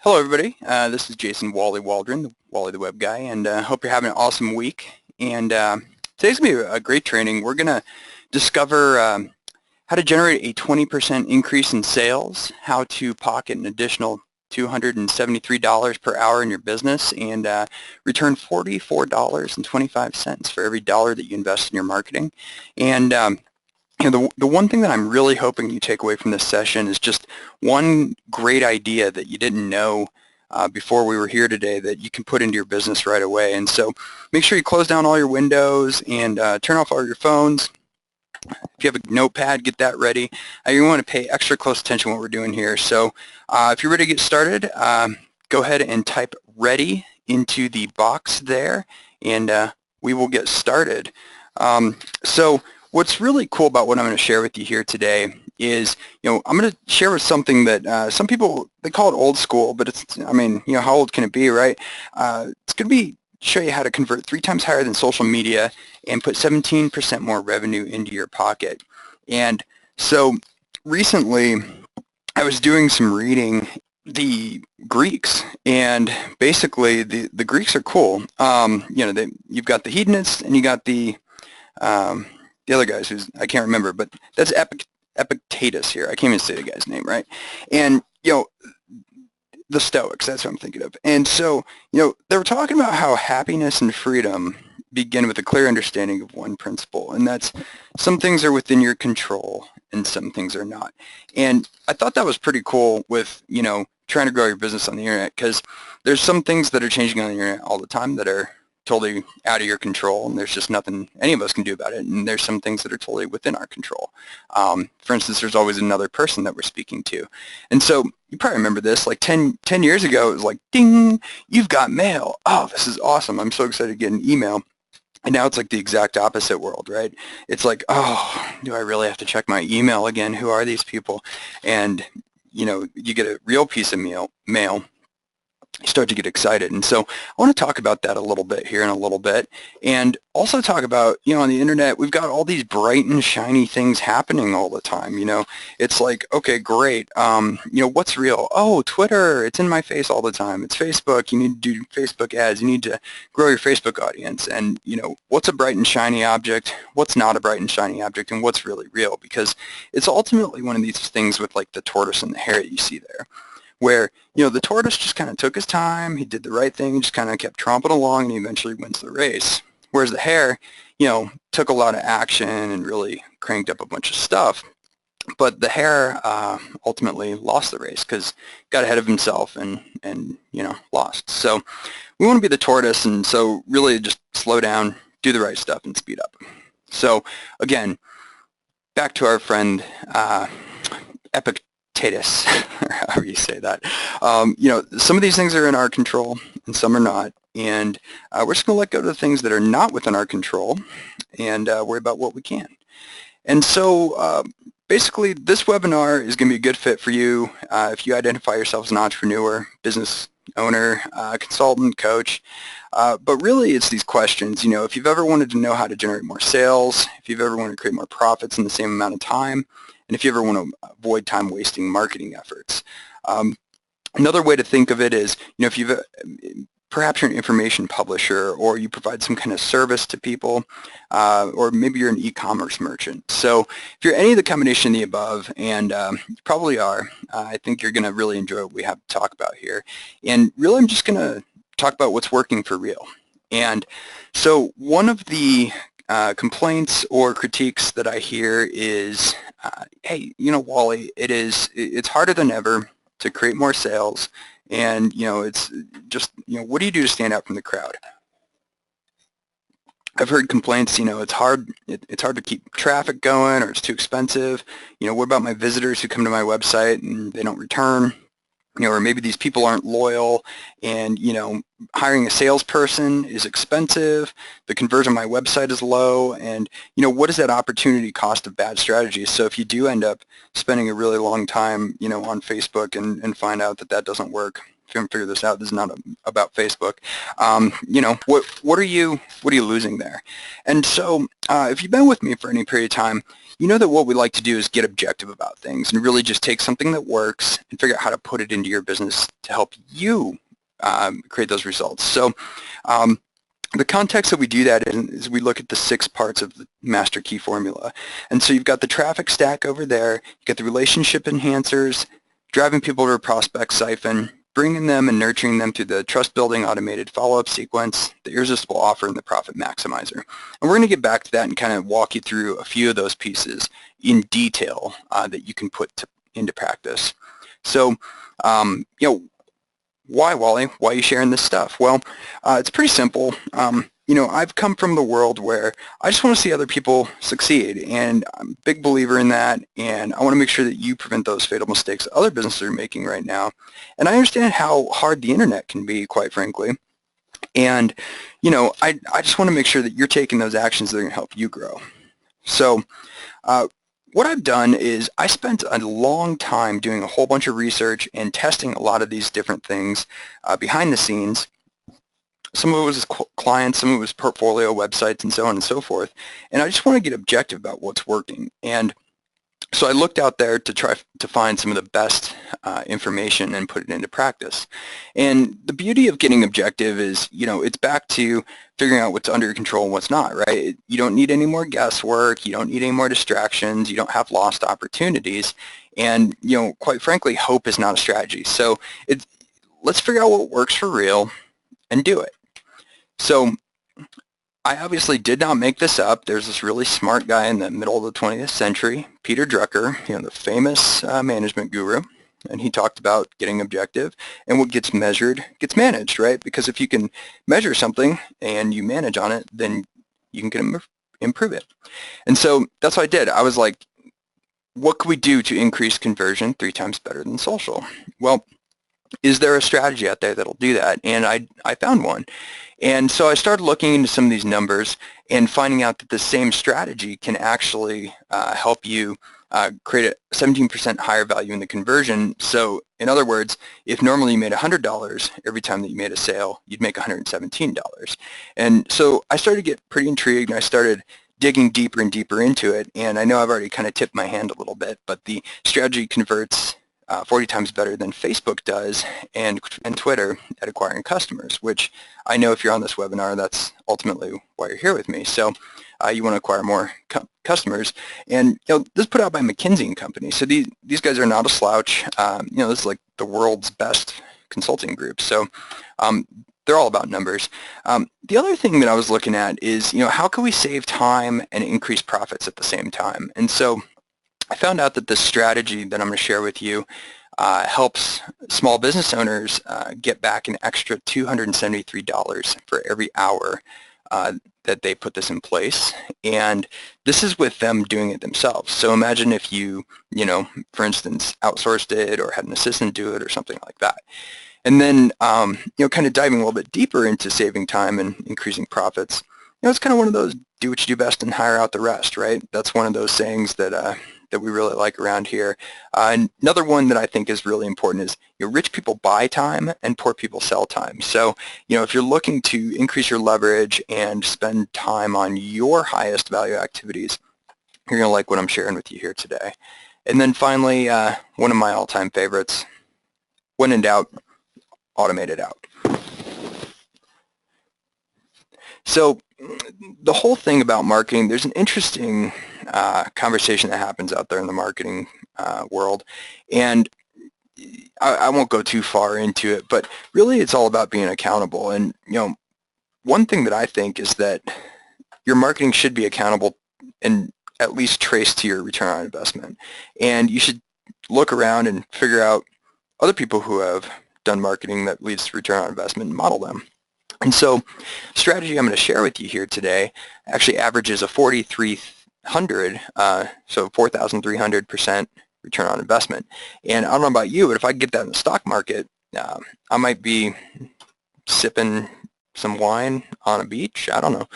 Hello everybody, this is Jason Waldron, Wally the Web Guy, and hope you're having an awesome week. And today's going to be a great training. We're going to discover how to generate a 20% increase in sales, how to pocket an additional $273 per hour in your business, and return $44.25 for every dollar that you invest in your marketing. And the one thing that I'm really hoping you take away from this session is just one great idea that you didn't know before we were here today that you can put into your business right away. And so make sure you close down all your windows and turn off all your phones. If you have a notepad, get that ready. You want to pay extra close attention to what we're doing here. So if you're ready to get started, go ahead and type ready into the box there, and we will get started. So what's really cool about what I'm going to share with you here today is, I'm going to share with something that some people, they call it old school, but it's, how old can it be, right? It's going to show you how to convert 3 times higher than social media and put 17% more revenue into your pocket. And so recently I was doing some reading the Greeks, and basically the Greeks are cool. You've got the hedonists and you got the other guys who's, I can't remember, but that's Epictetus here. I can't even say the guy's name, right? And, the Stoics, that's what I'm thinking of. And so, they were talking about how happiness and freedom begin with a clear understanding of one principle, and that's some things are within your control and some things are not. And I thought that was pretty cool with, trying to grow your business on the internet, because there's some things that are changing on the internet all the time that are totally out of your control, and there's just nothing any of us can do about it, and there's some things that are totally within our control. For instance, there's always another person that we're speaking to. And so you probably remember this, like 10 years ago, it was like, ding, you've got mail. Oh, this is awesome. I'm so excited to get an email. And now it's like the exact opposite world, right? It's like, oh, do I really have to check my email again? Who are these people? And, you get a real piece of mail, you start to get excited. And so I want to talk about that a little bit here in a little bit, and also talk about, on the internet, we've got all these bright and shiny things happening all the time. It's like, okay, great. What's real? Oh, Twitter, it's in my face all the time. It's Facebook. You need to do Facebook ads. You need to grow your Facebook audience. And, what's a bright and shiny object? What's not a bright and shiny object? And what's really real? Because it's ultimately one of these things with like the tortoise and the hare that you see there, where, the tortoise just kind of took his time, he did the right thing, just kind of kept tromping along, and he eventually wins the race. Whereas the hare, took a lot of action and really cranked up a bunch of stuff. But the hare ultimately lost the race because got ahead of himself and lost. So we want to be the tortoise, and so really just slow down, do the right stuff, and speed up. So again, back to our friend Epictetus, or however you say that. Some of these things are in our control and some are not, and we're just going to let go of the things that are not within our control and worry about what we can. And so basically this webinar is going to be a good fit for you if you identify yourself as an entrepreneur, business owner, consultant, coach. But really it's these questions, if you've ever wanted to know how to generate more sales, if you've ever wanted to create more profits in the same amount of time, and if you ever want to avoid time-wasting marketing efforts. Another way to think of it is, if you've perhaps you're an information publisher, or you provide some kind of service to people, or maybe you're an e-commerce merchant. So if you're any of the combination of the above, and you probably are, I think you're going to really enjoy what we have to talk about here. And really I'm just going to talk about what's working for real. And so one of the complaints or critiques that I hear is, hey, Wally, it's harder than ever to create more sales, and it's just, what do you do to stand out from the crowd? I've heard complaints, it's hard to keep traffic going, or it's too expensive. What about my visitors who come to my website and they don't return? Or maybe these people aren't loyal, and hiring a salesperson is expensive, the conversion on my website is low, and what is that opportunity cost of bad strategies? So if you do end up spending a really long time on Facebook and find out that doesn't work, if you haven't figured this out, this is not about Facebook. You know, what are you losing there? And so if you've been with me for any period of time, you know that what we like to do is get objective about things and really just take something that works and figure out how to put it into your business to help you create those results. So the context that we do that in is we look at the 6 parts of the master key formula. And so you've got the traffic stack over there, you've got the relationship enhancers, driving people to a prospect siphon, bringing them and nurturing them through the trust-building automated follow-up sequence, the irresistible offer, and the profit maximizer. And we're going to get back to that and kind of walk you through a few of those pieces in detail that you can put into practice. So, you know, why, Wally? Why are you sharing this stuff? Well, it's pretty simple. You know, I've come from the world where I just want to see other people succeed, and I'm a big believer in that, and I want to make sure that you prevent those fatal mistakes that other businesses are making right now. And I understand how hard the internet can be, quite frankly. And, you know, I just want to make sure that you're taking those actions that are going to help you grow. So, what I've done is I spent a long time doing a whole bunch of research and testing a lot of these different things behind the scenes. Some of it was clients, some of it was portfolio websites, and so on and so forth. And I just want to get objective about what's working. And so I looked out there to try to find some of the best information and put it into practice. And the beauty of getting objective is, you know, it's back to figuring out what's under your control and what's not, right? You don't need any more guesswork. You don't need any more distractions. You don't have lost opportunities. And, you know, quite frankly, hope is not a strategy. So let's figure out what works for real and do it. So I obviously did not make this up. There's this really smart guy in the middle of the 20th century, Peter Drucker, you know, the famous management guru, and he talked about getting objective, and what gets measured gets managed, right? Because if you can measure something and you manage on it, then you can improve it. And so that's what I did. I was like, what could we do to increase conversion 3 times better than social? Well, is there a strategy out there that'll do that? And I found one. And so I started looking into some of these numbers and finding out that the same strategy can actually help you create a 17% higher value in the conversion. So in other words, if normally you made $100 every time that you made a sale, you'd make $117. And so I started to get pretty intrigued, and I started digging deeper and deeper into it. And I know I've already kind of tipped my hand a little bit, but the strategy converts 40 times better than Facebook does and Twitter at acquiring customers, which I know if you're on this webinar, that's ultimately why you're here with me. So you want to acquire more customers. And, you know, this is put out by McKinsey & Company. So these guys are not a slouch. You know, this is like the world's best consulting group. So they're all about numbers. The other thing that I was looking at is, you know, how can we save time and increase profits at the same time? And so I found out that this strategy that I'm going to share with you helps small business owners get back an extra $273 for every hour that they put this in place. And this is with them doing it themselves. So imagine if you know, for instance, outsourced it or had an assistant do it or something like that. And then, you know, kind of diving a little bit deeper into saving time and increasing profits. You know, it's kind of one of those do what you do best and hire out the rest, right? That's one of those sayings that that we really like around here. Another one that I think is really important is, you know, rich people buy time and poor people sell time. So, you know, if you're looking to increase your leverage and spend time on your highest value activities, you're going to like what I'm sharing with you here today. And then finally, one of my all-time favorites, when in doubt, automate it out. So the whole thing about marketing, there's an interesting conversation that happens out there in the marketing world, and I won't go too far into it, but really it's all about being accountable. And, you know, one thing that I think is that your marketing should be accountable and at least traced to your return on investment. And you should look around and figure out other people who have done marketing that leads to return on investment and model them. And so strategy I'm going to share with you here today actually averages a 4,300, so 4,300% return on investment. And I don't know about you, but if I get that in the stock market, I might be sipping some wine on a beach. I don't know.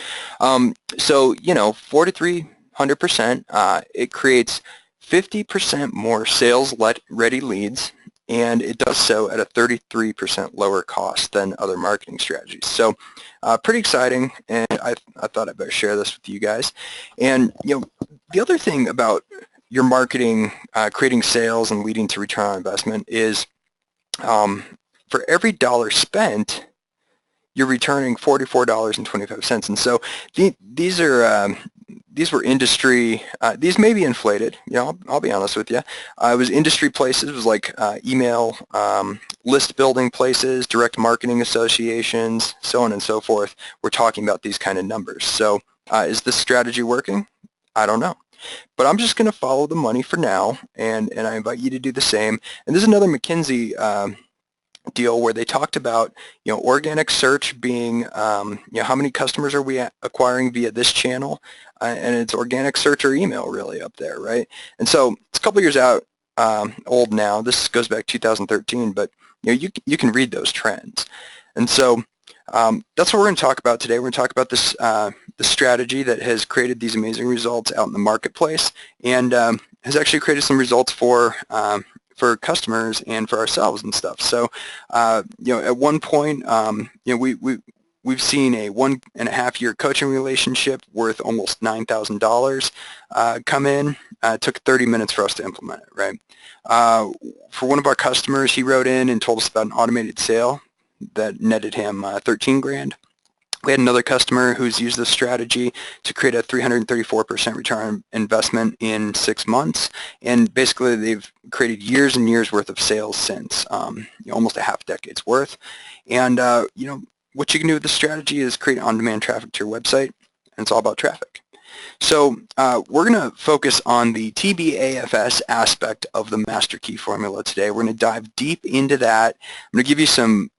So, you know, 4,300%, it creates 50% more sales-ready leads and it does so at a 33% lower cost than other marketing strategies. So pretty exciting, and I thought I'd better share this with you guys. And the other thing about your marketing, creating sales and leading to return on investment is for every dollar spent, you're returning $44.25. And so these were industry, these may be inflated, I'll be honest with you. It was industry places, it was like email, list building places, direct marketing associations, so on and so forth. We're talking about these kind of numbers. So is this strategy working? I don't know. But I'm just going to follow the money for now, and I invite you to do the same. And this is another McKinsey deal where they talked about organic search being how many customers are we acquiring via this channel, and it's organic search or email really up there, right? And so it's a couple years out old now. This goes back 2013, but you can read those trends. And so that's what we're going to talk about today. We're going to talk about this the strategy that has created these amazing results out in the marketplace, and has actually created some results for customers and for ourselves and stuff. So at one point we've seen a 1.5-year coaching relationship worth almost $9,000 come in. It took 30 minutes for us to implement it, right? For one of our customers, he wrote in and told us about an automated sale that netted him 13 grand. We had another customer who's used this strategy to create a 334% return on investment in 6 months, and basically they've created years and years worth of sales since, almost a half decade's worth. And what you can do with this strategy is create on-demand traffic to your website, and it's all about traffic. So we're going to focus on the TBAFS aspect of the master key formula today. We're going to dive deep into that. I'm going to give you some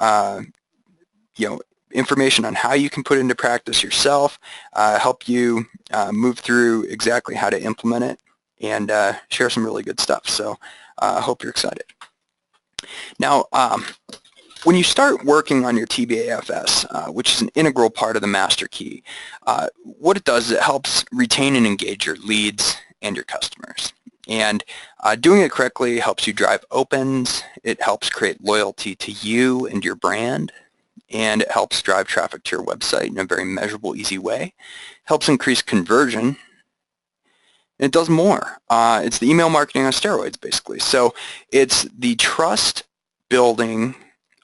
information on how you can put it into practice yourself, help you move through exactly how to implement it, and share some really good stuff. So I hope you're excited. Now, when you start working on your TBAFS, which is an integral part of the master key, what it does is it helps retain and engage your leads and your customers. And doing it correctly helps you drive opens, it helps create loyalty to you and your brand, and it helps drive traffic to your website in a very measurable, easy way. Helps increase conversion, and it does more. It's the email marketing on steroids, basically. So it's the trust-building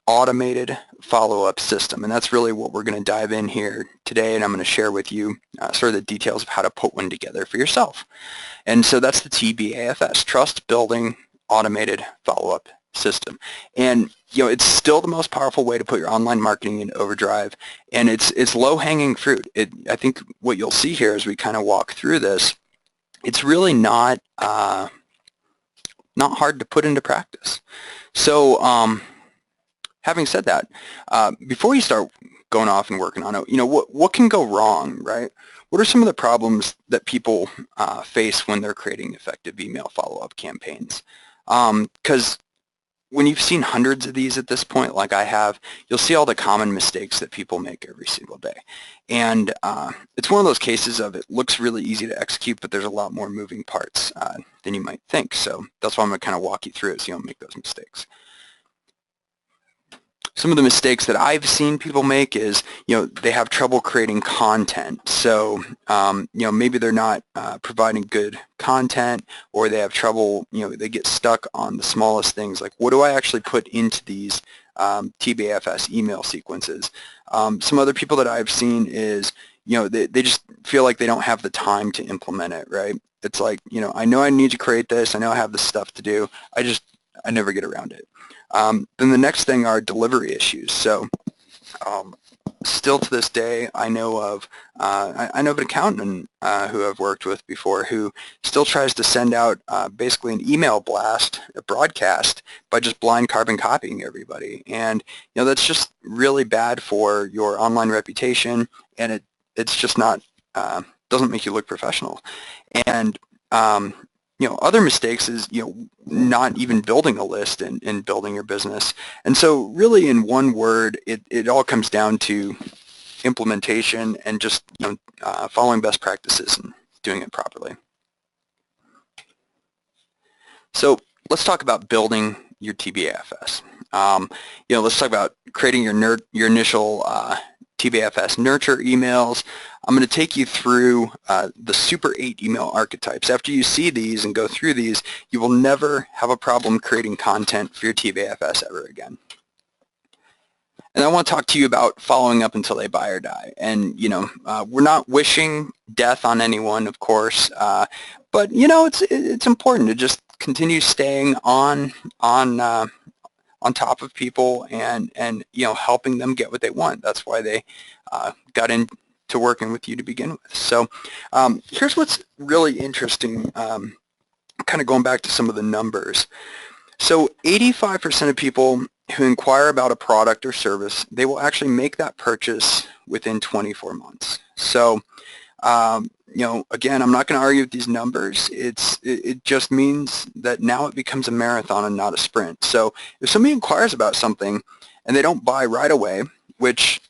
automated follow-up system, and that's really what we're going to dive in here today, and I'm going to share with you sort of the details of how to put one together for yourself. And so that's the TBAFS, trust-building automated follow-up system. And it's still the most powerful way to put your online marketing in overdrive, and it's low-hanging fruit. I think what you'll see here as we kind of walk through this, it's really not hard to put into practice. So having said that, before you start going off and working on it, what can go wrong, right? What are some of the problems that people face when they're creating effective email follow-up campaigns? Because when you've seen hundreds of these at this point, like I have, you'll see all the common mistakes that people make every single day. And it's one of those cases of it looks really easy to execute, but there's a lot more moving parts than you might think. So that's why I'm going to kind of walk you through it so you don't make those mistakes. Some of the mistakes that I've seen people make is, they have trouble creating content. So, maybe they're not providing good content, or they have trouble, they get stuck on the smallest things, like what do I actually put into these TBFS email sequences? Some other people that I've seen is, they just feel like they don't have the time to implement it, right? It's like, I know I need to create this, I know I have this stuff to do, I never get around it. Then the next thing are delivery issues. So still to this day, I know of an accountant who I've worked with before who still tries to send out basically an email blast, a broadcast, by just blind carbon copying everybody. And that's just really bad for your online reputation, and it's just not doesn't make you look professional. And other mistakes is, not even building a list and building your business. And so really in one word, it all comes down to implementation and just, following best practices and doing it properly. So let's talk about building your TBFS. Let's talk about creating your initial TBFS nurture emails. I'm going to take you through the Super 8 email archetypes. After you see these and go through these, you will never have a problem creating content for your TBFS ever again. And I want to talk to you about following up until they buy or die. And, we're not wishing death on anyone, of course, but, it's important to just continue staying on top of people and helping them get what they want. That's why they got into working with you to begin with. So here's what's really interesting, kind of going back to some of the numbers. So 85% of people who inquire about a product or service, they will actually make that purchase within 24 months. So, again, I'm not going to argue with these numbers. It just means that now it becomes a marathon and not a sprint. So if somebody inquires about something and they don't buy right away, which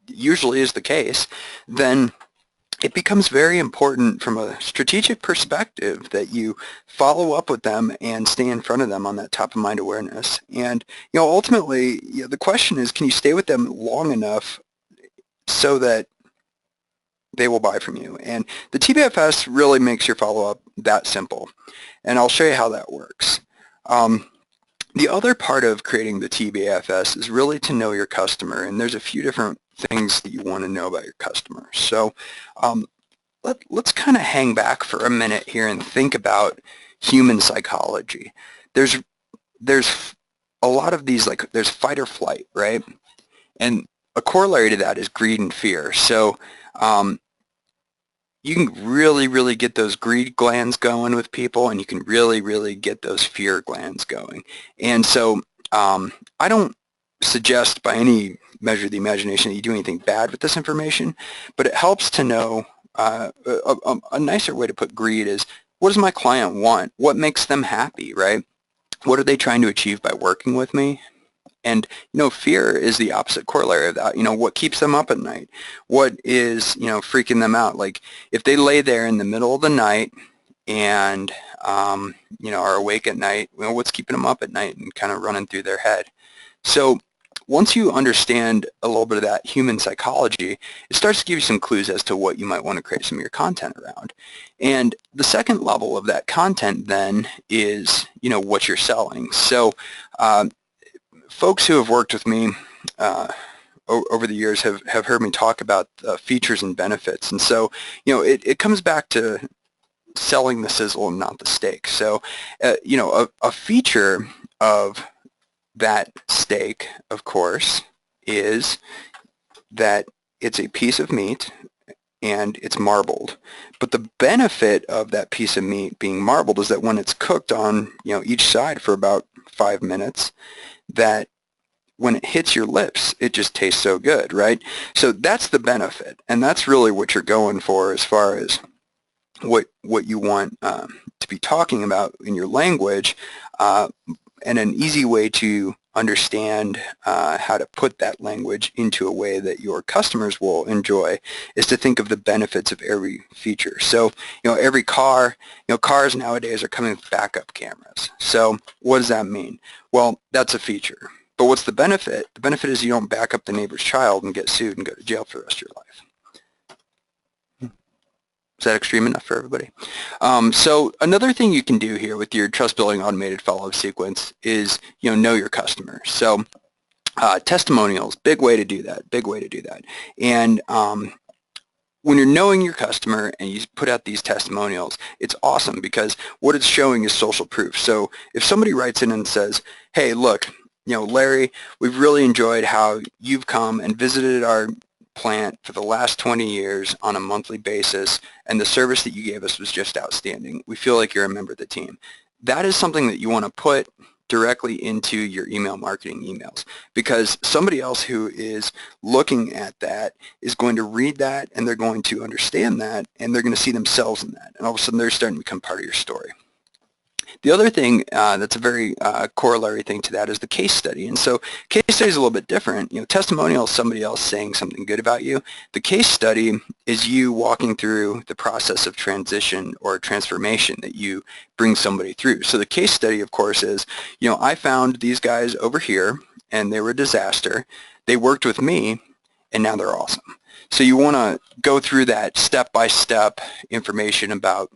usually is the case, then it becomes very important from a strategic perspective that you follow up with them and stay in front of them on that top of mind awareness. And ultimately, the question is, can you stay with them long enough so that they will buy from you? And the TPFS really makes your follow-up that simple. And I'll show you how that works. The other part of creating the TBFS is really to know your customer, and there's a few different things that you want to know about your customer. So let's kind of hang back for a minute here and think about human psychology. There's a lot of these, like there's fight or flight, right? And a corollary to that is greed and fear. So you can really get those greed glands going with people, and you can really get those fear glands going. And so I don't suggest by any measure of the imagination that you do anything bad with this information, but it helps to know a nicer way to put greed is, what does my client want? What makes them happy, right? What are they trying to achieve by working with me? And, fear is the opposite corollary of that. What keeps them up at night? What is, freaking them out? Like, if they lay there in the middle of the night and, are awake at night, what's keeping them up at night and kind of running through their head? So once you understand a little bit of that human psychology, it starts to give you some clues as to what you might want to create some of your content around. And the second level of that content then is, what you're selling. So folks who have worked with me over the years have heard me talk about features and benefits. And so, it comes back to selling the sizzle and not the steak. So, a feature of that steak, of course, is that it's a piece of meat and it's marbled. But the benefit of that piece of meat being marbled is that when it's cooked on, each side for about 5 minutes, that when it hits your lips, it just tastes so good, right? So that's the benefit, and that's really what you're going for as far as what you want to be talking about in your language. And an easy way to understand how to put that language into a way that your customers will enjoy is to think of the benefits of every feature. So, every car, cars nowadays are coming with backup cameras. So what does that mean? Well, that's a feature. But what's the benefit? The benefit is you don't back up the neighbor's child and get sued and go to jail for the rest of your life. Is that extreme enough for everybody? So another thing you can do here with your trust building automated follow-up sequence is, know your customer. So testimonials, big way to do that, And when you're knowing your customer and you put out these testimonials, it's awesome because what it's showing is social proof. So if somebody writes in and says, hey, look, Larry, we've really enjoyed how you've come and visited our plant for the last 20 years on a monthly basis, and the service that you gave us was just outstanding. We feel like you're a member of the team. That is something that you want to put directly into your email marketing emails, because somebody else who is looking at that is going to read that, and they're going to understand that, and they're going to see themselves in that, and all of a sudden they're starting to become part of your story. The other thing that's a very corollary thing to that is the case study. And so case study is a little bit different. Testimonial is somebody else saying something good about you. The case study is you walking through the process of transition or transformation that you bring somebody through. So the case study, of course, is, I found these guys over here and they were a disaster. They worked with me and now they're awesome. So you want to go through that step-by-step information about,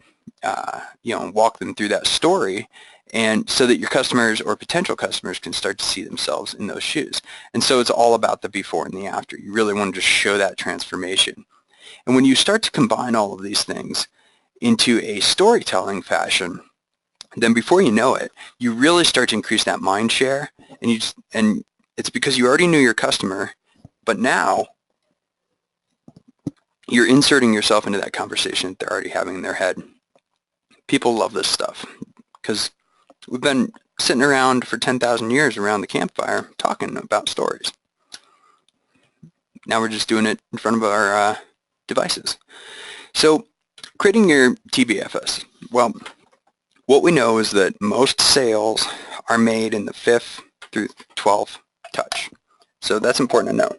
walk them through that story, and so that your customers or potential customers can start to see themselves in those shoes. And so it's all about the before and the after. You really want to just show that transformation. And when you start to combine all of these things into a storytelling fashion, then before you know it, you really start to increase that mind share, and it's because you already knew your customer, but now you're inserting yourself into that conversation that they're already having in their head. People love this stuff because we've been sitting around for 10,000 years around the campfire talking about stories. Now we're just doing it in front of our devices. So creating your TBFS. Well, what we know is that most sales are made in the 5th through 12th touch. So that's important to know.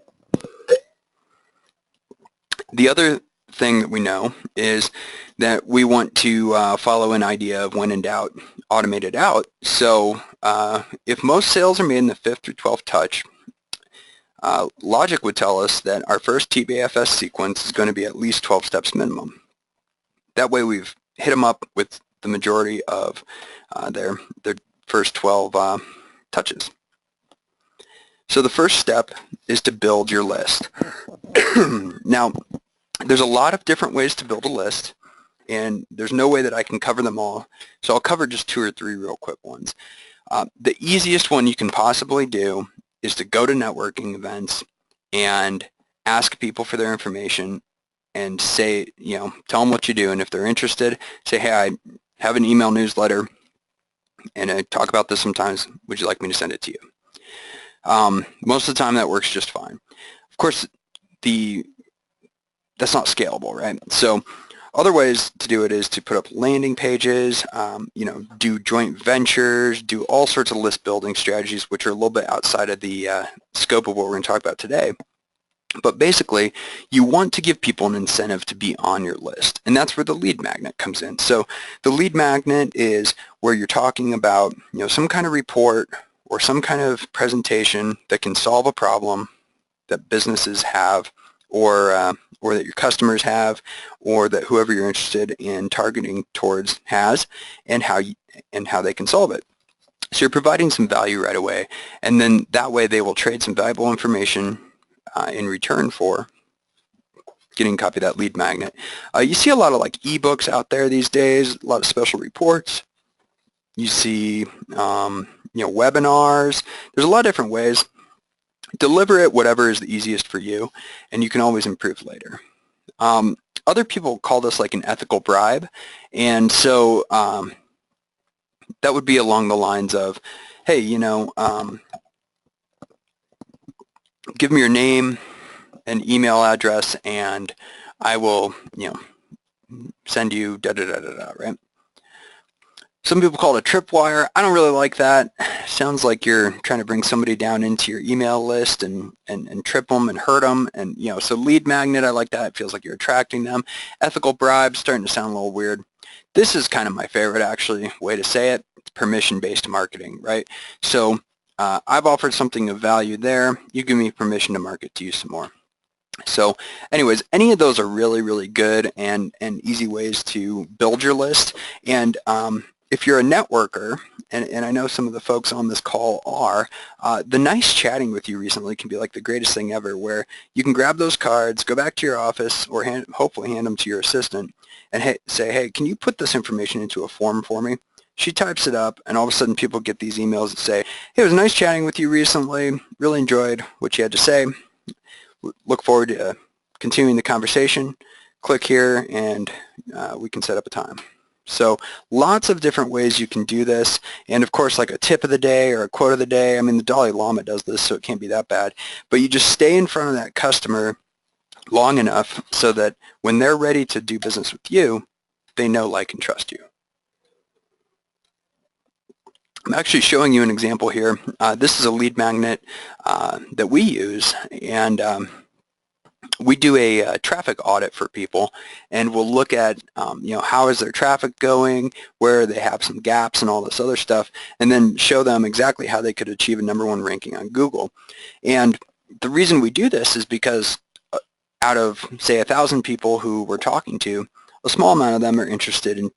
The other thing that we know is that we want to follow an idea of when in doubt, automate it out. So if most sales are made in the 5th through 12th touch, logic would tell us that our first TBFS sequence is going to be at least 12 steps minimum. That way we've hit them up with the majority of their first 12 touches. So the first step is to build your list. Now, there's a lot of different ways to build a list, and there's no way that I can cover them all, so I'll cover just 2 or 3 real quick ones. The easiest one you can possibly do is to go to networking events and ask people for their information and say, tell them what you do, and if they're interested, say, hey, I have an email newsletter, and I talk about this sometimes. Would you like me to send it to you? Most of the time that works just fine. Of course, that's not scalable, right? So other ways to do it is to put up landing pages, do joint ventures, do all sorts of list building strategies, which are a little bit outside of the scope of what we're going to talk about today. But basically, you want to give people an incentive to be on your list, and that's where the lead magnet comes in. So the lead magnet is where you're talking about, some kind of report or some kind of presentation that can solve a problem that businesses have, or that your customers have, or that whoever you're interested in targeting towards has, and how they can solve it. So you're providing some value right away, and then that way they will trade some valuable information in return for getting a copy of that lead magnet. You see a lot of ebooks out there these days, a lot of special reports. You see webinars. There's a lot of different ways. Deliver it whatever is the easiest for you, and you can always improve later. Other people call this an ethical bribe, and so that would be along the lines of, hey, give me your name and email address, and I will, send you da-da-da-da-da, right? Some people call it a tripwire. I don't really like that. Sounds like you're trying to bring somebody down into your email list and trip them and hurt them. And, so lead magnet, I like that. It feels like you're attracting them. Ethical bribe, starting to sound a little weird. This is kind of my favorite, actually, way to say it. It's permission-based marketing, right? So I've offered something of value there. You give me permission to market to you some more. So anyways, any of those are really, really good and easy ways to build your list. And if you're a networker, and I know some of the folks on this call are, the nice chatting with you recently can be the greatest thing ever, where you can grab those cards, go back to your office, or hopefully hand them to your assistant, and say, hey, can you put this information into a form for me? She types it up, and all of a sudden people get these emails that say, hey, it was nice chatting with you recently, really enjoyed what you had to say, look forward to continuing the conversation, click here, and we can set up a time. So lots of different ways you can do this, and of course a tip of the day or a quote of the day. I mean, the Dalai Lama does this, so it can't be that bad, but you just stay in front of that customer long enough so that when they're ready to do business with you, they know, like, and trust you. I'm actually showing you an example here. This is a lead magnet that we use, and we do a traffic audit for people, and we'll look at how is their traffic going, where they have some gaps and all this other stuff, and then show them exactly how they could achieve a #1 ranking on Google. And the reason we do this is because out of, say, 1,000 people who we're talking to, a small amount of them are interested in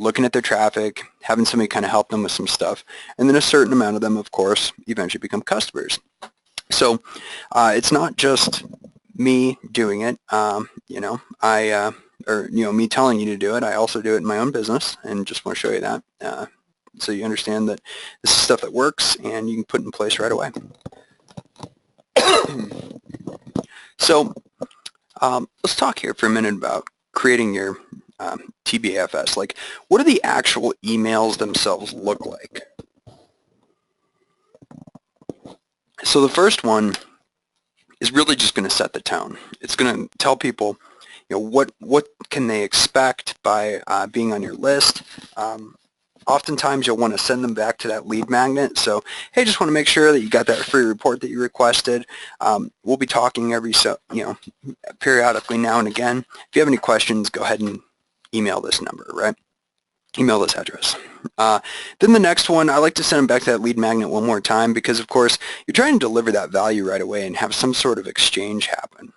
looking at their traffic, having somebody kind of help them with some stuff, and then a certain amount of them, of course, eventually become customers. So it's not just me doing it, me telling you to do it. I also do it in my own business, and just want to show you that so you understand that this is stuff that works and you can put in place right away. So let's talk here for a minute about creating your TBFS. Like, what do the actual emails themselves look like? So the first one is really just going to set the tone. It's going to tell people, what can they expect by being on your list. Oftentimes you'll want to send them back to that lead magnet. So, hey, just want to make sure that you got that free report that you requested. We'll be talking periodically now and again. If you have any questions, go ahead and email this number, right? Email this address. Then the next one, I like to send them back to that lead magnet one more time because, of course, you're trying to deliver that value right away and have some sort of exchange happen.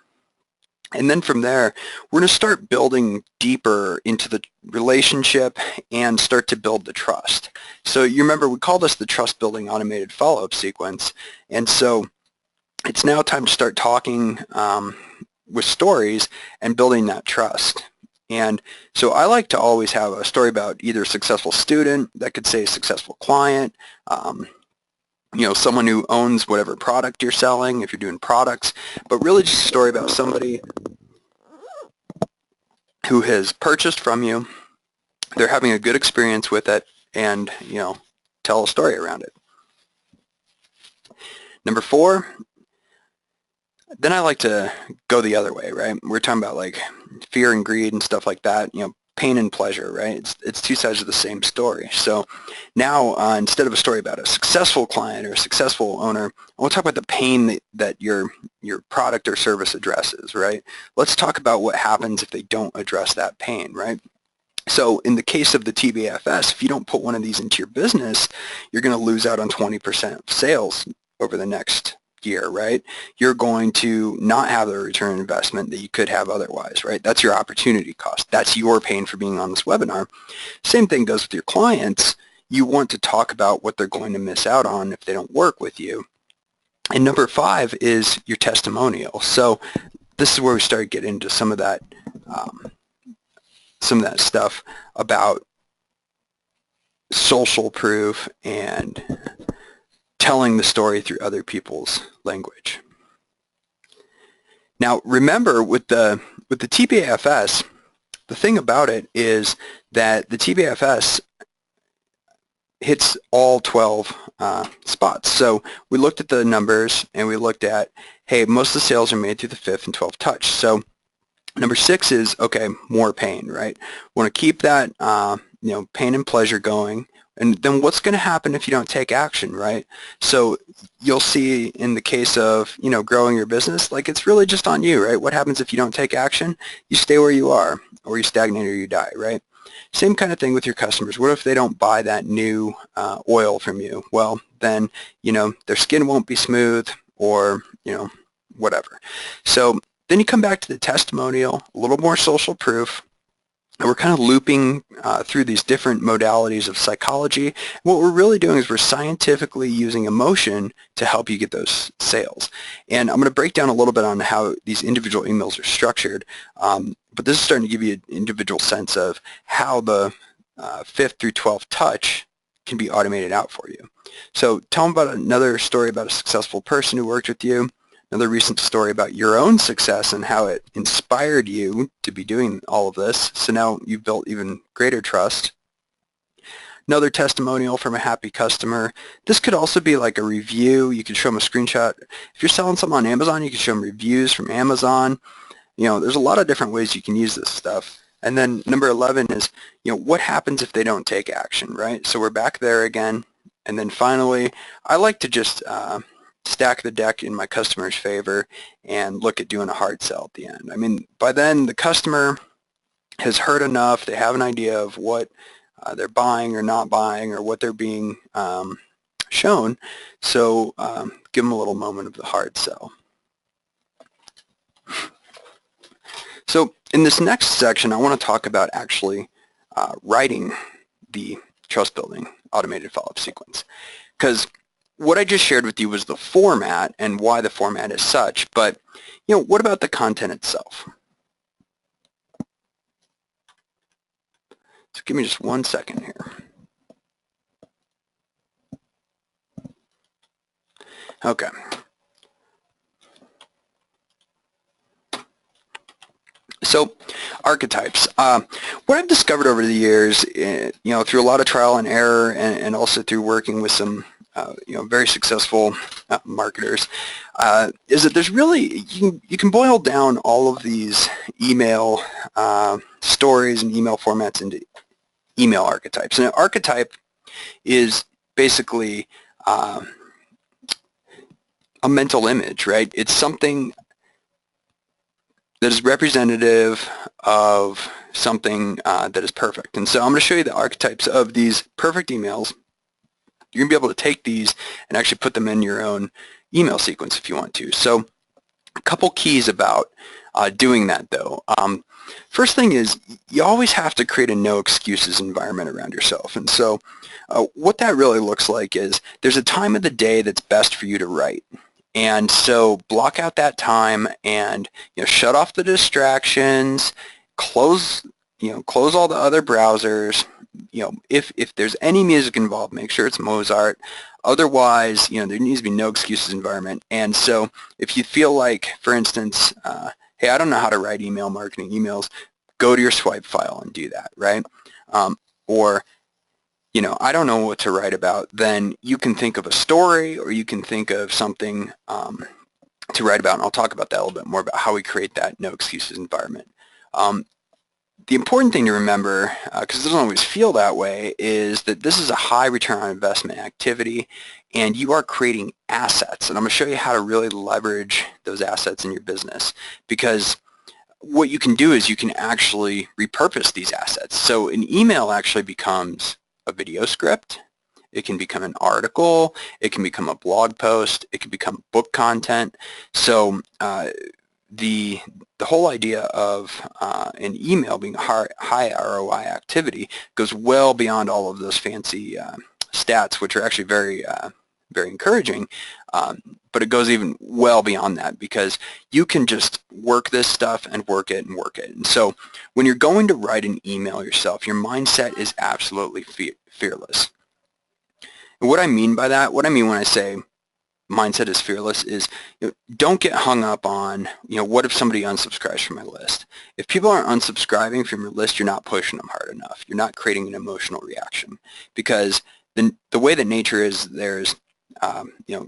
And then from there, we're going to start building deeper into the relationship and start to build the trust. So you remember, we call this the trust building automated follow-up sequence. And so it's now time to start talking with stories and building that trust. And so I like to always have a story about either a successful student, that could say a successful client, someone who owns whatever product you're selling, if you're doing products, but really just a story about somebody who has purchased from you, they're having a good experience with it, and, tell a story around it. Number 4, then I like to go the other way, right? We're talking about like fear and greed and stuff like that, pain and pleasure, right? It's two sides of the same story. So now instead of a story about a successful client or a successful owner, I want to talk about the pain that your product or service addresses, right? Let's talk about what happens if they don't address that pain, right? So in the case of the TBFS, if you don't put one of these into your business, you're going to lose out on 20% of sales over the next year, right? You're going to not have the return on investment that you could have otherwise, right? That's your opportunity cost. That's your pain for being on this webinar. Same thing goes with your clients. You want to talk about what they're going to miss out on if they don't work with you. And number 5 is your testimonial. So this is where we start getting into some of that stuff about social proof and telling the story through other people's language. Now, remember, with the TPFS, the thing about it is that the TPFS hits all 12 spots. So we looked at the numbers and we looked at, hey, most of the sales are made through the 5th and 12th touch. So number 6 is, okay, more pain, right? We want to keep that pain and pleasure going. And then what's going to happen if you don't take action, right? So you'll see in the case of, growing your business, like, it's really just on you, right? What happens if you don't take action? You stay where you are, or you stagnate, or you die, right? Same kind of thing with your customers. What if they don't buy that new oil from you? Well, then, their skin won't be smooth, or, whatever. So then you come back to the testimonial, a little more social proof. And we're kind of looping through these different modalities of psychology. What we're really doing is we're scientifically using emotion to help you get those sales. And I'm going to break down a little bit on how these individual emails are structured, but this is starting to give you an individual sense of how the 5th through 12th touch can be automated out for you. So tell them about another story about a successful person who worked with you. Another recent story about your own success and how it inspired you to be doing all of this. So now you've built even greater trust. Another testimonial from a happy customer. This could also be like a review. You can show them a screenshot. If you're selling something on Amazon, you can show them reviews from Amazon. There's a lot of different ways you can use this stuff. And then number 11 is, what happens if they don't take action, right? So we're back there again. And then finally, I like to just stack the deck in my customer's favor and look at doing a hard sell at the end. I mean, by then the customer has heard enough, they have an idea of what they're buying or not buying or what they're being shown, so give them a little moment of the hard sell. So in this next section, I want to talk about actually writing the trust building automated follow-up sequence, because what I just shared with you was the format and why the format is such, but what about the content itself? So give me just 1 second here. Okay. So archetypes. What I've discovered over the years, through a lot of trial and error, and also through working with some, very successful marketers, is that there's really you can boil down all of these email stories and email formats into email archetypes. And an archetype is basically a mental image, right? It's something that is representative of something that is perfect. And so I'm going to show you the archetypes of these perfect emails. You're going to be able to take these and actually put them in your own email sequence if you want to. So a couple keys about doing that, though. First thing is you always have to create a no excuses environment around yourself. And so what that really looks like is there's a time of the day that's best for you to write. And so block out that time and shut off the distractions, close all the other browsers. If there's any music involved, make sure it's Mozart. Otherwise, there needs to be no excuses environment. And so if you feel like, for instance, hey, I don't know how to write email marketing emails, go to your swipe file and do that, right? Or I don't know what to write about, then you can think of a story or you can think of something to write about, and I'll talk about that a little bit more about how we create that no excuses environment. The important thing to remember, because it doesn't always feel that way, is that this is a high return on investment activity and you are creating assets. And I'm going to show you how to really leverage those assets in your business, because what you can do is you can actually repurpose these assets. So an email actually becomes a video script, it can become an article, it can become a blog post, it can become book content. So the whole idea of an email being a high ROI activity goes well beyond all of those fancy stats, which are actually very very encouraging, but it goes even well beyond that, because you can just work this stuff and work it and work it. And so when you're going to write an email yourself, your mindset is absolutely fearless. And what I mean by that, what I mean when I say mindset is fearless, is don't get hung up on, what if somebody unsubscribes from my list? If people aren't unsubscribing from your list, you're not pushing them hard enough. You're not creating an emotional reaction, because the way that nature is, there's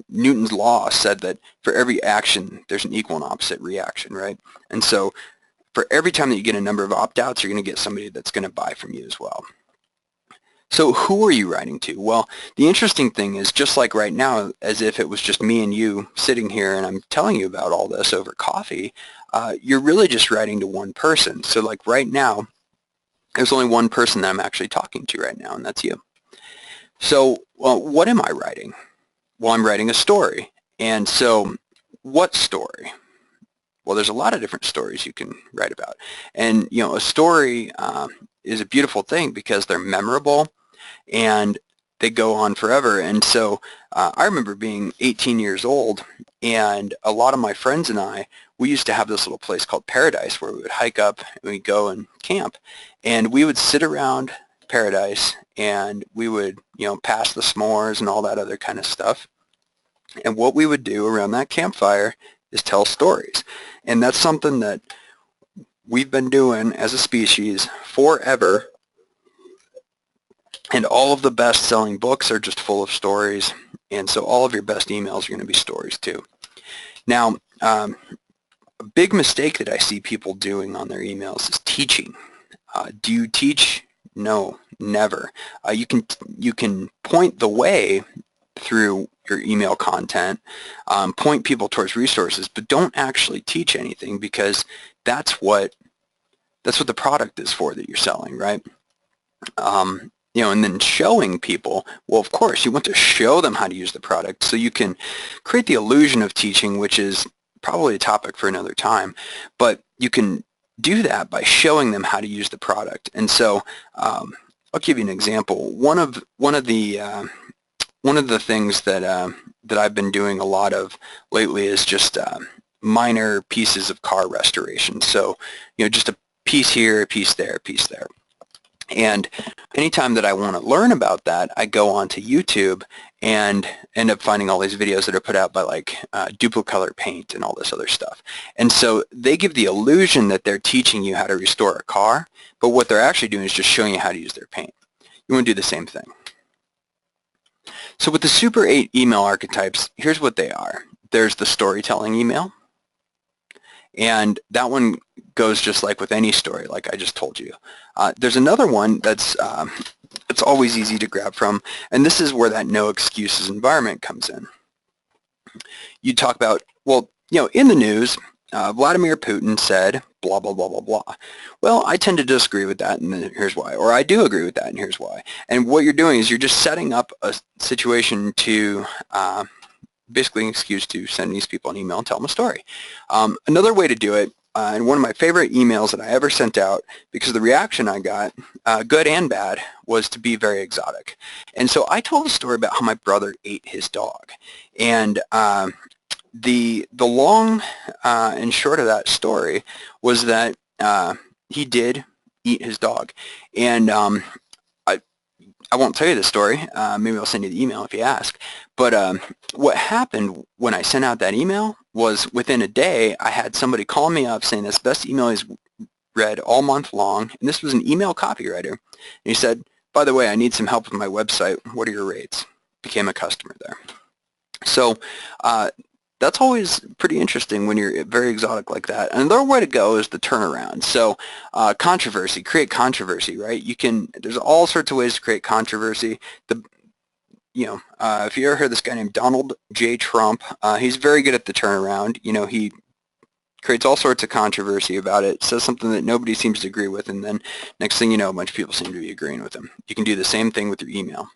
Newton's law said that for every action, there's an equal and opposite reaction, right? And so for every time that you get a number of opt-outs, you're going to get somebody that's going to buy from you as well. So who are you writing to? Well, the interesting thing is, just like right now, as if it was just me and you sitting here and I'm telling you about all this over coffee, you're really just writing to one person. So like right now, there's only one person that I'm actually talking to right now, and that's you. So what am I writing? Well, I'm writing a story. And so what story? Well, there's a lot of different stories you can write about. And, a story is a beautiful thing because they're memorable and they go on forever. And so I remember being 18 years old, and a lot of my friends and I, we used to have this little place called Paradise where we would hike up and we'd go and camp. And we would sit around Paradise and we would, pass the s'mores and all that other kind of stuff. And what we would do around that campfire is tell stories. And that's something that we've been doing as a species forever. And all of the best-selling books are just full of stories. And so all of your best emails are going to be stories too. Now, a big mistake that I see people doing on their emails is teaching. Do you teach No, never. You can point the way through your email content, point people towards resources, but don't actually teach anything, because that's what the product is for that you're selling, right? And then showing people, well, of course, you want to show them how to use the product, so you can create the illusion of teaching, which is probably a topic for another time, but you can do that by showing them how to use the product. And so I'll give you an example. One of the things that I've been doing a lot of lately is just minor pieces of car restoration. So, just a piece here, a piece there, a piece there. And anytime that I want to learn about that, I go onto YouTube and end up finding all these videos that are put out by like Duplicolor Paint and all this other stuff. And so they give the illusion that they're teaching you how to restore a car, but what they're actually doing is just showing you how to use their paint. You want to do the same thing. So with the Super 8 email archetypes, here's what they are. There's the storytelling email, and that one goes just like with any story, like I just told you. There's another one that's it's always easy to grab from, and this is where that no excuses environment comes in. You talk about, well, in the news, Vladimir Putin said blah, blah, blah, blah, blah. Well, I tend to disagree with that, and here's why. Or I do agree with that, and here's why. And what you're doing is you're just setting up a situation to basically an excuse to send these people an email and tell them a story. Another way to do it, and one of my favorite emails that I ever sent out, because the reaction I got, good and bad, was to be very exotic. And so I told a story about how my brother ate his dog. And the long and short of that story was that he did eat his dog. And I won't tell you the story. Maybe I'll send you the email if you ask. But what happened when I sent out that email was within a day, I had somebody call me up saying that's the best email he's read all month long. And this was an email copywriter. And he said, by the way, I need some help with my website. What are your rates? Became a customer there. So that's always pretty interesting when you're very exotic like that. Another way to go is the turnaround. So controversy, create controversy, right? There's all sorts of ways to create controversy. If you ever heard this guy named Donald J. Trump, he's very good at the turnaround. He creates all sorts of controversy about it, says something that nobody seems to agree with, and then next thing you know, a bunch of people seem to be agreeing with him. You can do the same thing with your email.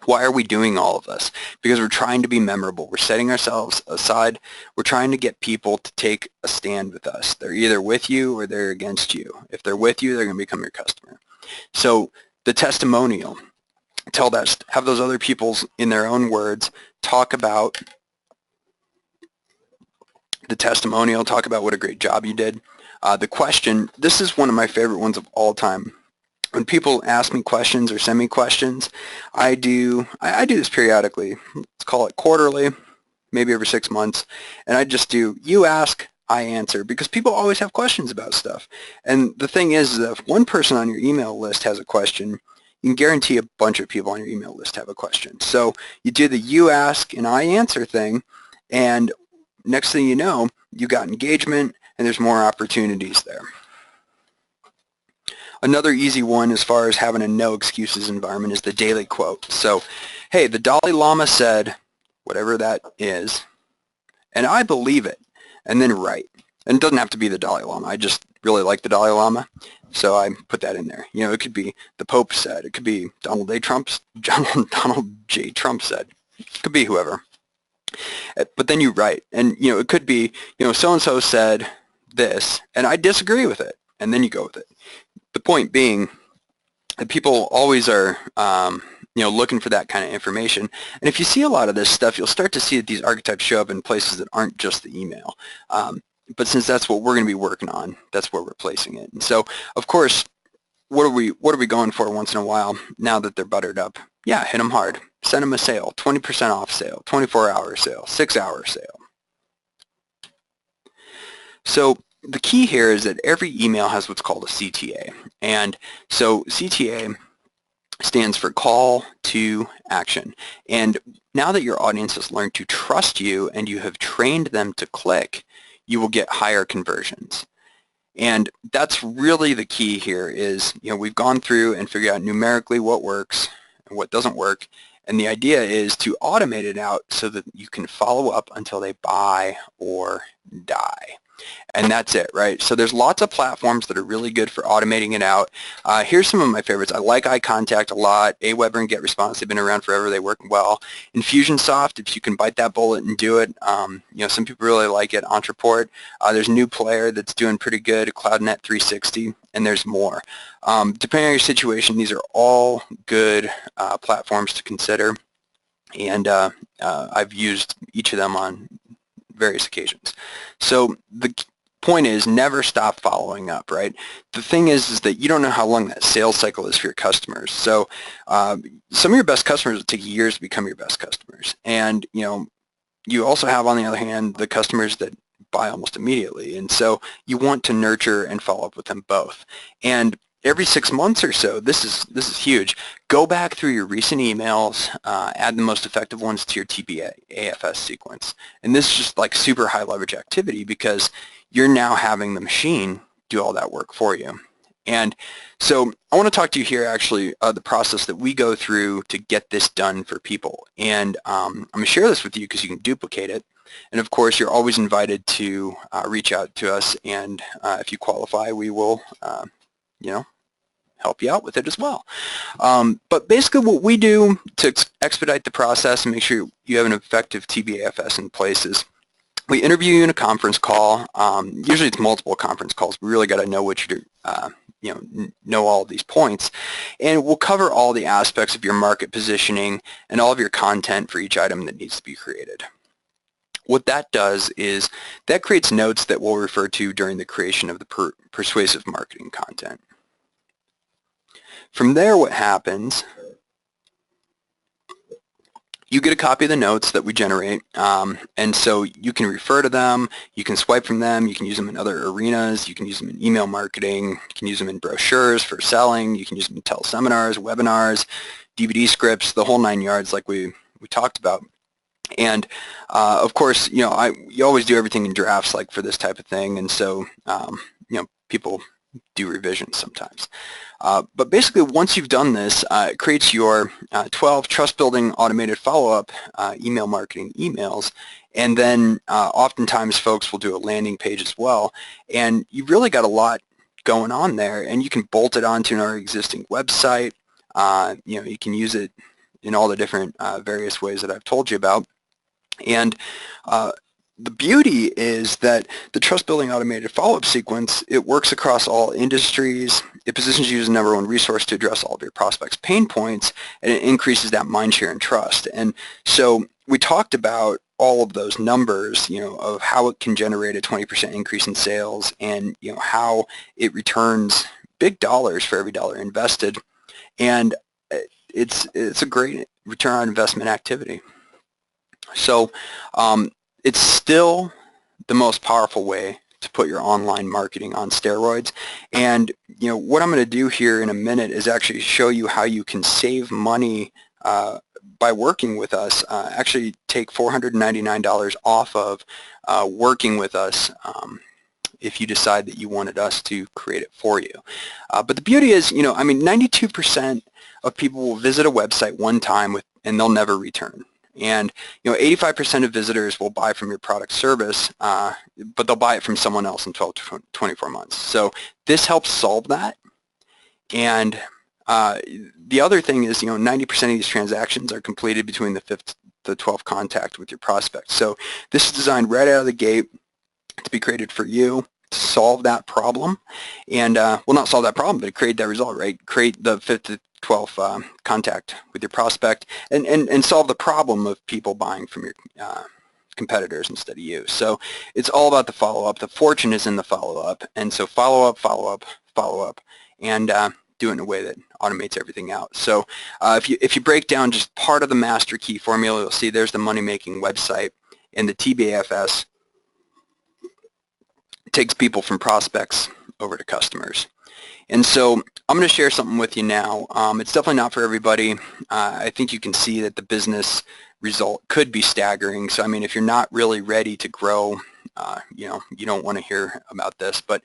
Why are we doing all of this? Because we're trying to be memorable. We're setting ourselves aside. We're trying to get people to take a stand with us. They're either with you or they're against you. If they're with you, they're going to become your customer. So the testimonial, have those other people in their own words talk about the testimonial, talk about what a great job you did. The question, this is one of my favorite ones of all time. When people ask me questions or send me questions, I do this periodically. Let's call it quarterly, maybe every 6 months. And I just do, you ask, I answer, because people always have questions about stuff. And the thing is that if one person on your email list has a question, you can guarantee a bunch of people on your email list have a question. So you do the you ask and I answer thing, and next thing you know, you got engagement and there's more opportunities there. Another easy one as far as having a no excuses environment is the daily quote. So, hey, the Dalai Lama said, whatever that is, and I believe it, and then write. And it doesn't have to be the Dalai Lama. I just really like the Dalai Lama, so I put that in there. It could be the Pope said. It could be Donald J. Trump said. It could be whoever. But then you write, and it could be, so-and-so said this, and I disagree with it, and then you go with it. The point being that people always are, looking for that kind of information. And if you see a lot of this stuff, you'll start to see that these archetypes show up in places that aren't just the email. But since that's what we're going to be working on, that's where we're placing it. And so, of course, what are we going for once in a while now that they're buttered up? Yeah, hit them hard. Send them a sale, 20% off sale, 24-hour sale, 6-hour sale. So the key here is that every email has what's called a CTA. And so CTA stands for call to action. And now that your audience has learned to trust you and you have trained them to click, you will get higher conversions. And that's really the key here is, we've gone through and figured out numerically what works and what doesn't work. And the idea is to automate it out so that you can follow up until they buy or die. And that's it, right? So there's lots of platforms that are really good for automating it out. Here's some of my favorites. I like iContact a lot. Aweber and GetResponse, they've been around forever. They work well. Infusionsoft, if you can bite that bullet and do it, some people really like it. Entreport, there's a new player that's doing pretty good, CloudNet 360, and there's more. Depending on your situation, these are all good platforms to consider, and I've used each of them on various occasions. So the point is never stop following up, right? The thing is that you don't know how long that sales cycle is for your customers. So some of your best customers will take years to become your best customers. And you also have, on the other hand, the customers that buy almost immediately. And so you want to nurture and follow up with them both. And every 6 months or so, this is huge. Go back through your recent emails, add the most effective ones to your TPFS sequence. And this is just like super high leverage activity because you're now having the machine do all that work for you. And so I want to talk to you here actually the process that we go through to get this done for people. And I'm going to share this with you because you can duplicate it. And of course, you're always invited to reach out to us, and if you qualify, we will help you out with it as well. But basically what we do to expedite the process and make sure you have an effective TBFS in place is we interview you in a conference call. Usually it's multiple conference calls. We really got to know what you're, know all of these points. And we'll cover all the aspects of your market positioning and all of your content for each item that needs to be created. What that does is that creates notes that we'll refer to during the creation of the persuasive marketing content. From there, what happens, you get a copy of the notes that we generate, and so you can refer to them, you can swipe from them, you can use them in other arenas, you can use them in email marketing, you can use them in brochures for selling, you can use them in teleseminars, webinars, DVD scripts, the whole 9 yards like we talked about. And of course, you always do everything in drafts like for this type of thing, and so people do revisions sometimes. But basically, once you've done this, it creates your 12 trust-building automated follow-up email marketing emails, and then oftentimes folks will do a landing page as well, and you've really got a lot going on there, and you can bolt it onto our existing website. You can use it in all the different various ways that I've told you about. And the beauty is that the trust building automated follow-up sequence, it works across all industries. It positions you as the #1 resource to address all of your prospects' pain points, and it increases that mind share and trust. And so we talked about all of those numbers, of how it can generate a 20% increase in sales, and how it returns big dollars for every dollar invested. And it's a great return on investment activity. So it's still the most powerful way to put your online marketing on steroids. And what I'm going to do here in a minute is actually show you how you can save money by working with us. Actually take $499 off of working with us if you decide that you wanted us to create it for you. But the beauty is, 92% of people will visit a website one time and they'll never return. And 85% of visitors will buy from your product service, but they'll buy it from someone else in 12 to 24 months. So this helps solve that. And the other thing is, 90% of these transactions are completed between the 5th to the 12th contact with your prospect. So this is designed right out of the gate to be created for you to solve that problem. And well, not solve that problem, but create that result, right? Create the 5th to 12th contact with your prospect and solve the problem of people buying from your competitors instead of you. So it's all about the follow-up. The fortune is in the follow-up. And so follow-up, follow-up, follow-up, and do it in a way that automates everything out. So if you break down just part of the master key formula, you'll see there's the money-making website, and the TBFS takes people from prospects over to customers. And so I'm going to share something with you now. It's definitely not for everybody. I think you can see that the business result could be staggering. So if you're not really ready to grow, you don't want to hear about this. But